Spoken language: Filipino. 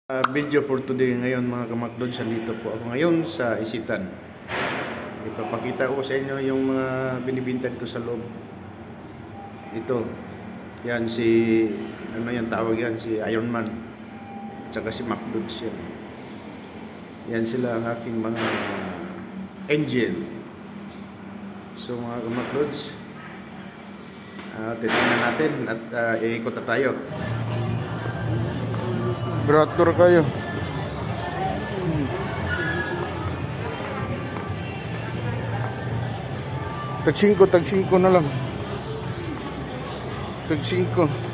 Video for today ngayon mga kamaklod, salito po ako ngayon sa Isitan. Ipapakita ko sa inyo yung mga binibintad ko sa loob. Ito, yan si, ano yan tawag yan, si Iron Man at saka si McDods yan. Yan sila ang aking mga angel. So mga kamaklods, titingnan natin at iikot na tayo. Beratur kayo. Tag 5 na lang. Tag 5.